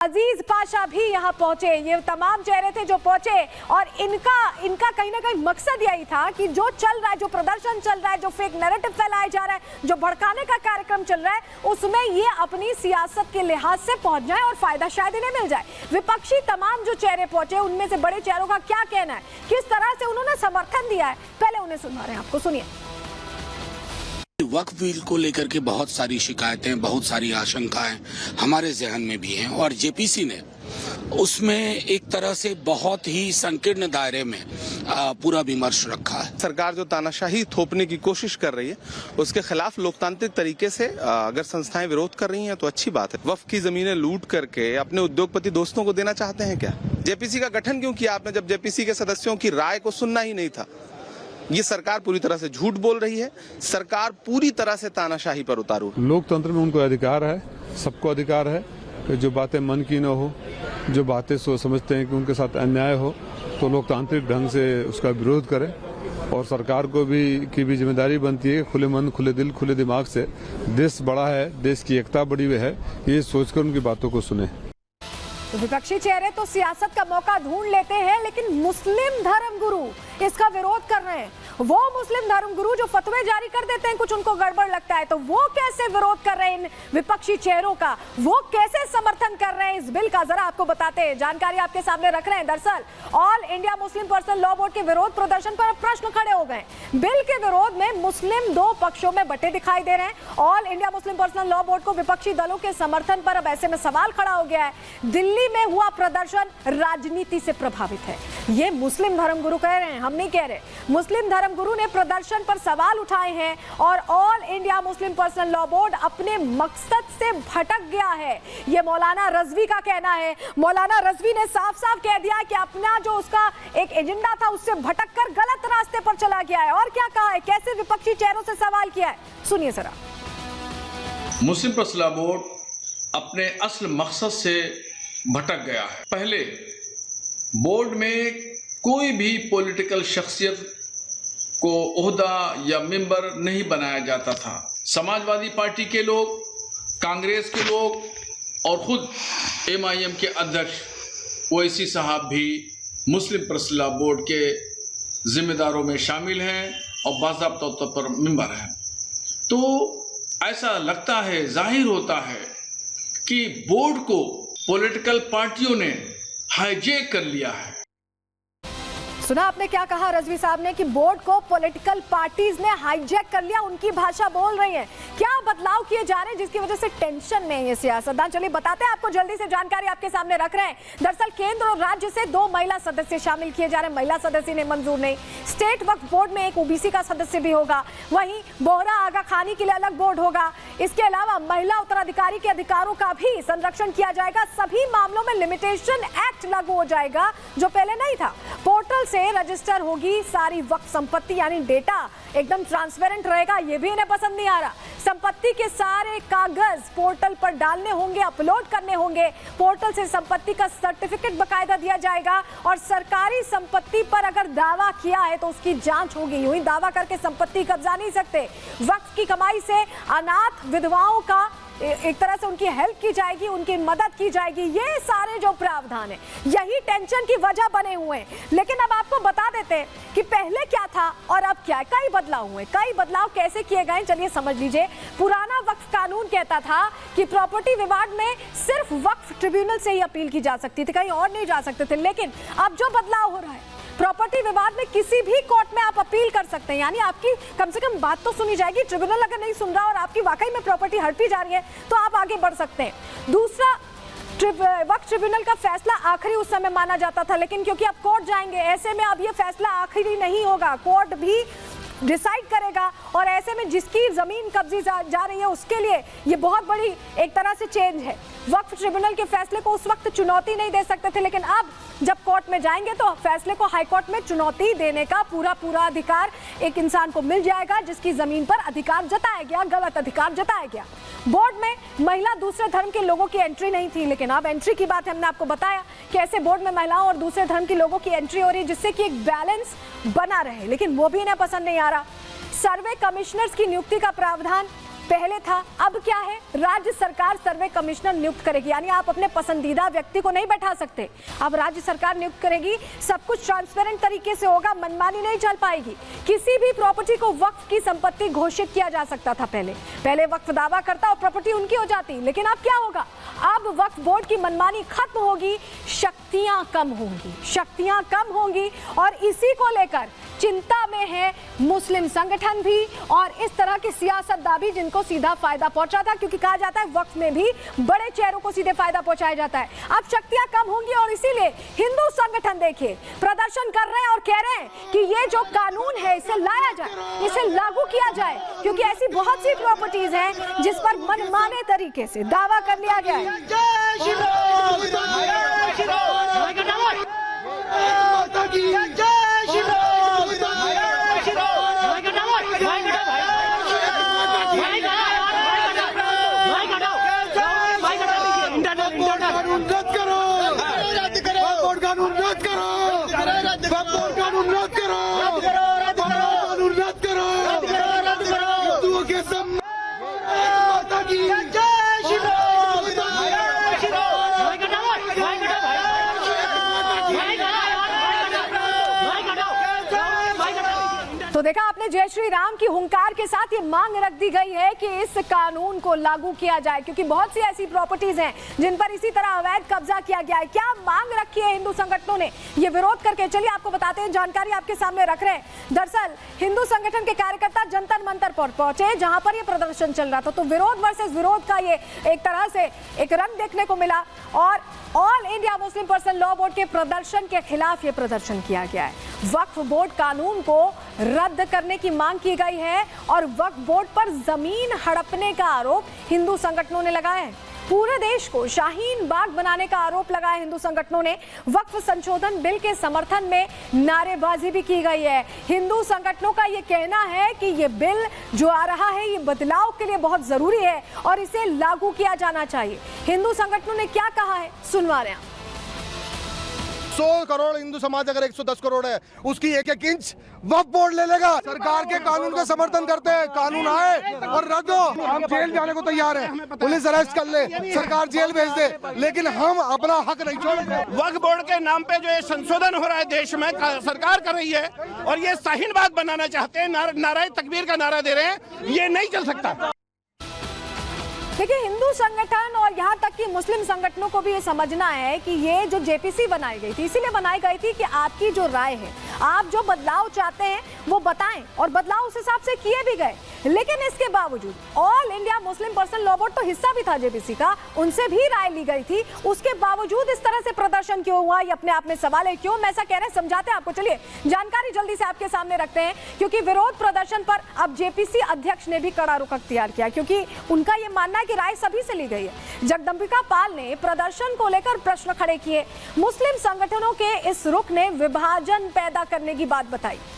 अजीज पाशा भी यहाँ पहुंचे। ये तमाम चेहरे थे जो पहुंचे और इनका कहीं ना कहीं मकसद यही था कि जो चल रहा है, जो प्रदर्शन चल रहा है, जो फेक नैरेटिव फैलाया जा रहा है, जो भड़काने का कार्यक्रम चल रहा है, उसमें ये अपनी सियासत के लिहाज से पहुंच जाए और फायदा शायद इन्हें मिल जाए। विपक्षी तमाम जो चेहरे पहुंचे, उनमें से बड़े चेहरों का क्या कहना है, किस तरह से उन्होंने समर्थन दिया है, पहले उन्हें सुना रहे हैं, आपको सुनिए। वक्फ बिल को लेकर के बहुत सारी शिकायतें, बहुत सारी आशंकाएं हमारे जहन में भी हैं और जेपीसी ने उसमें एक तरह से बहुत ही संकीर्ण दायरे में पूरा विमर्श रखा है। सरकार जो तानाशाही थोपने की कोशिश कर रही है, उसके खिलाफ लोकतांत्रिक तरीके से अगर संस्थाएं विरोध कर रही हैं तो अच्छी बात है। वक्फ की जमीनें लूट करके अपने उद्योगपति दोस्तों को देना चाहते हैं क्या? जेपीसी का गठन क्यों किया आपने, जब जेपीसी के सदस्यों की राय को सुनना ही नहीं था? ये सरकार पूरी तरह से झूठ बोल रही है। सरकार पूरी तरह से तानाशाही पर उतारू। लोकतंत्र में उनको अधिकार है, सबको अधिकार है कि जो बातें मन की न हो, जो बातें समझते हैं कि उनके साथ अन्याय हो, तो लोकतांत्रिक ढंग से उसका विरोध करें। और सरकार को की भी जिम्मेदारी बनती है खुले मन, खुले दिल, खुले दिमाग से देश बड़ा है, देश की एकता बड़ी हुई है, ये सोचकर उनकी बातों को सुने। तो विपक्षी चेहरे तो सियासत का मौका ढूंढ लेते हैं, लेकिन मुस्लिम धर्मगुरु इसका विरोध कर रहे हैं। वो मुस्लिम धर्मगुरु जो फतवे जारी कर देते हैं, कुछ उनको गड़बड़ लगता है, तो वो कैसे विरोध कर रहे हैं इन विपक्षी चेहरों का, वो कैसे समर्थन कर रहे हैं इस बिल का, जरा आपको बताते हैं, जानकारी आपके सामने रख रहे हैं। दरअसल all India Muslim personal law board के विरोध प्रदर्शन पर प्रश्न खड़े हो गए। बिल के विरोध में मुस्लिम दो पक्षों में बटे दिखाई दे रहे हैं। All India Muslim personal law board को विपक्षी दलों के समर्थन पर अब ऐसे में सवाल खड़ा हो गया है। दिल्ली में हुआ प्रदर्शन राजनीति से प्रभावित है, ये मुस्लिम धर्मगुरु कह रहे हैं, हम नहीं कह रहे। मुस्लिम धर्मगुरु ने प्रदर्शन पर सवाल उठाए हैं और all India Muslim personal law board अपने मकसद से भटक गया है, ये मौलाना रजवी का कहना है। मौलाना रजवी ने साफ साफ कह दिया कि अपना जो उसका एक एजेंडा था उससे भटककर गलत रास्ते पर चला गया है। और क्या कहा है, कैसे विपक्षी चेहरों से सवाल किया है, सुनिए जरा। मुस्लिम पर्सनल लॉ बोर्ड अपने असल मकसद से भटक गया है। पहले बोर्ड में कोई भी पॉलिटिकल शख्सियत को ओहदा या मेंबर नहीं बनाया जाता था। समाजवादी पार्टी के लोग, कांग्रेस के लोग और खुद MIM के अध्यक्ष ओवैसी साहब भी मुस्लिम पर्सनल लॉ बोर्ड के जिम्मेदारों में शामिल हैं और बाज़ाब्ता तौर पर मेंबर हैं। तो ऐसा लगता है, जाहिर होता है कि बोर्ड को पॉलिटिकल पार्टियों ने हाईजैक कर लिया है। सुना आपने क्या कहा रजवी साहब ने कि बोर्ड को पॉलिटिकल पार्टीज ने हाईजैक कर लिया, उनकी भाषा बोल रही है। क्या बदलाव किए जा रहे हैं जिसकी वजह से टेंशन में ये सियासतदान? चलिए बताते हैं आपको, जल्दी से जानकारी आपके सामने रख रहे हैं। दरअसल केंद्र और राज्य से 2 महिला सदस्य शामिल किए जा रहे हैं। महिला सदस्य ने मंजूर नहीं। स्टेट वक्फ बोर्ड में एक OBC का सदस्य भी होगा, वहीं बोहरा आगा खानी के लिए अलग बोर्ड होगा। इसके अलावा महिला उत्तराधिकारी के अधिकारों का भी संरक्षण किया जाएगा। सभी मामलों में लिमिटेशन एक्ट लागू हो जाएगा जो पहले नहीं था। पोर्टल से रजिस्टर होगी सारी वक्फ संपत्ति, यानी डेटा एकदम ट्रांसपेरेंट रहेगा। ये भी इन्हें पसंद नहीं आ रहा। संपत्ति के सारे कागज पोर्टल पर डालने होंगे, अपलोड करने होंगे। पोर्टल से संपत्ति का सर्टिफिकेट बकायदा दिया जाएगा और सरकारी संपत्ति पर अगर दावा किया है तो उसकी जांच होगी। यूं ही दावा करके संपत्ति कब्जा नहीं सकते। वक्फ की कमाई से अनाथ विधवाओं का एक तरह से उनकी हेल्प की जाएगी, उनकी मदद की जाएगी। ये सारे जो प्रावधान है, यही टेंशन की वजह बने हुए हैं। लेकिन अब आपको बता देते हैं कि पहले क्या था और अब क्या है। कई बदलाव हुए, कई बदलाव कैसे किए गए, चलिए समझ लीजिए। पुराना वक्फ कानून कहता था कि प्रॉपर्टी विवाद में सिर्फ वक्फ ट्रिब्यूनल से ही अपील की जा सकती थी, कहीं और नहीं जा सकते थे। लेकिन अब जो बदलाव हो रहा है, प्रॉपर्टी विवाद में किसी भी कोर्ट में आप अपील कर सकते हैं, यानी आपकी कम से कम बात तो सुनी जाएगी। ट्रिब्यूनल अगर नहीं सुन रहा और आपकी वाकई में प्रॉपर्टी हड़पी जा रही है तो आप आगे बढ़ सकते हैं। दूसरा, वक्फ ट्रिब्यूनल का फैसला आखिरी उस समय माना जाता था, लेकिन क्योंकि अब कोर्ट जाएंगे, ऐसे में अब ये फैसला आखिरी नहीं होगा, कोर्ट भी डिसाइड करेगा। और ऐसे में जिसकी जमीन कब्जी जा रही है उसके लिए ये बहुत बड़ी एक तरह से चेंज है। वक्फ ट्रिब्यूनल के फैसले को उस वक्त चुनौती नहीं दे सकते थे, लेकिन अब जब कोर्ट में जाएंगे तो फैसले को हाई कोर्ट में चुनौती देने का पूरा अधिकार एक इंसान को मिल जाएगा जिसकी जमीन पर अधिकार जताया गया, गलत अधिकार जताया गया। बोर्ड में महिला दूसरे धर्म के लोगों की एंट्री नहीं थी, लेकिन अब एंट्री की बात हमने आपको बताया कैसे बोर्ड में महिलाओं और दूसरे धर्म के लोगों की एंट्री हो रही है, जिससे कि एक बैलेंस बना रहे। लेकिन वो भी इन्हें पसंद नहीं आ रहा। सर्वे कमिश्नर्स की नियुक्ति का प्रावधान पहले था, अब क्या है, राज्य सरकार सर्वे कमिश्नर नियुक्त करेगी, यानी आप अपने पसंदीदा व्यक्ति को नहीं बैठा सकते, अब राज्य सरकार नियुक्त करेगी। सब कुछ ट्रांसपेरेंट तरीके से होगा, मनमानी नहीं चल पाएगी। किसी भी प्रॉपर्टी को वक्फ की संपत्ति घोषित किया जा सकता था पहले वक्फ दावा करता और प्रॉपर्टी उनकी हो जाती, लेकिन अब क्या होगा, अब वक्फ बोर्ड की मनमानी खत्म होगी, शक्तियां कम होंगी और इसी को लेकर चिंता में है मुस्लिम संगठन भी और इस तरह के सियासतदान भी जिनको सीधा फायदा पहुंचा था, क्योंकि कहा जाता है वक्फ में भी बड़े चेहरों को सीधे फायदा पहुंचाया जाता है। अब शक्तियां कम होंगी और इसीलिए हिंदू संगठन देखिए प्रदर्शन कर रहे हैं और कह रहे हैं कि ये जो कानून है इसे लाया जाए, इसे लागू किया जाए, क्योंकि ऐसी बहुत सी प्रॉपर्टीज हैं जिस पर मनमाने तरीके से दावा कर लिया गया है। तो देखा आपने, जय श्री राम की हुंकार के साथ ये मांग रख दी गई है कि इस कानून को लागू किया जाए, क्योंकि बहुत सी ऐसी प्रॉपर्टीज हैं जिन पर इसी तरह अवैध कब्जा किया गया है। क्या मांग रखी है हिंदू संगठनों ने ये विरोध करके, चलिए आपको बताते हैं, जानकारी आपके सामने रख रहे हैं। दरअसल हिंदू संगठन के कार्यकर्ता जंतर मंतर पर पहुंचे जहां पर ये प्रदर्शन चल रहा था, तो विरोध वर्सेस विरोध का ये एक तरह से एक रंग देखने को मिला और all India Muslim person law board के प्रदर्शन के खिलाफ ये प्रदर्शन किया गया है। वक्फ बोर्ड कानून को रद्द करने की मांग की गई है और वक्फ बोर्ड पर जमीन हड़पने का आरोप हिंदू संगठनों ने लगाया है। पूरे देश को शाहीन बाग बनाने का आरोप लगाया हिंदू संगठनों ने। वक्फ संशोधन बिल के समर्थन में नारेबाजी भी की गई है। हिंदू संगठनों का ये कहना है कि ये बिल जो आ रहा है ये बदलाव के लिए बहुत जरूरी है और इसे लागू किया जाना चाहिए। हिंदू संगठनों ने क्या कहा है, सुनवा रहे हैं। 100 करोड़ हिंदू समाज अगर 110 करोड़ है, उसकी एक एक इंच वक्फ बोर्ड ले लेगा। सरकार के कानून का समर्थन करते हैं, कानून आए और रद्द हो। हम जेल जाने को तैयार हैं, पुलिस अरेस्ट कर ले, सरकार जेल भेज दे, लेकिन हम अपना हक नहीं छोड़ेंगे। वक्फ बोर्ड के नाम पे जो ये संशोधन हो रहा है देश में, सरकार कर रही है और ये शाहीन बाग बनाना चाहते हैं, नाराए तकबीर का नारा दे रहे हैं, ये नहीं चल सकता। देखिए, हिंदू संगठन और यहाँ तक कि मुस्लिम संगठनों को भी ये समझना है कि ये जो जेपीसी बनाई गई थी इसीलिए बनाई गई थी कि आपकी जो राय है, आप जो बदलाव चाहते हैं वो बताएं और बदलाव उस हिसाब से किए भी गए। लेकिन इसके बावजूद all India Muslim person law board तो हिस्सा भी था जेपीसी का, उनसे भी राय ली गई थी, उसके बावजूद इस तरह से प्रदर्शन क्यों हुआ, ये अपने आप में सवाल है। क्यों मैं ऐसा कह रहे हैं, समझाते हैं आपको। चलिए जानकारी जल्दी से आपके सामने रखते हैं, क्योंकि विरोध प्रदर्शन पर अब जेपीसी अध्यक्ष ने भी कड़ा रुख अख्तियार किया, क्योंकि उनका ये मानना है कि राय सभी से ली गई है। जगदंबिका पाल ने प्रदर्शन को लेकर प्रश्न खड़े किए। मुस्लिम संगठनों के इस रुख ने विभाजन पैदा करने की बात बताई।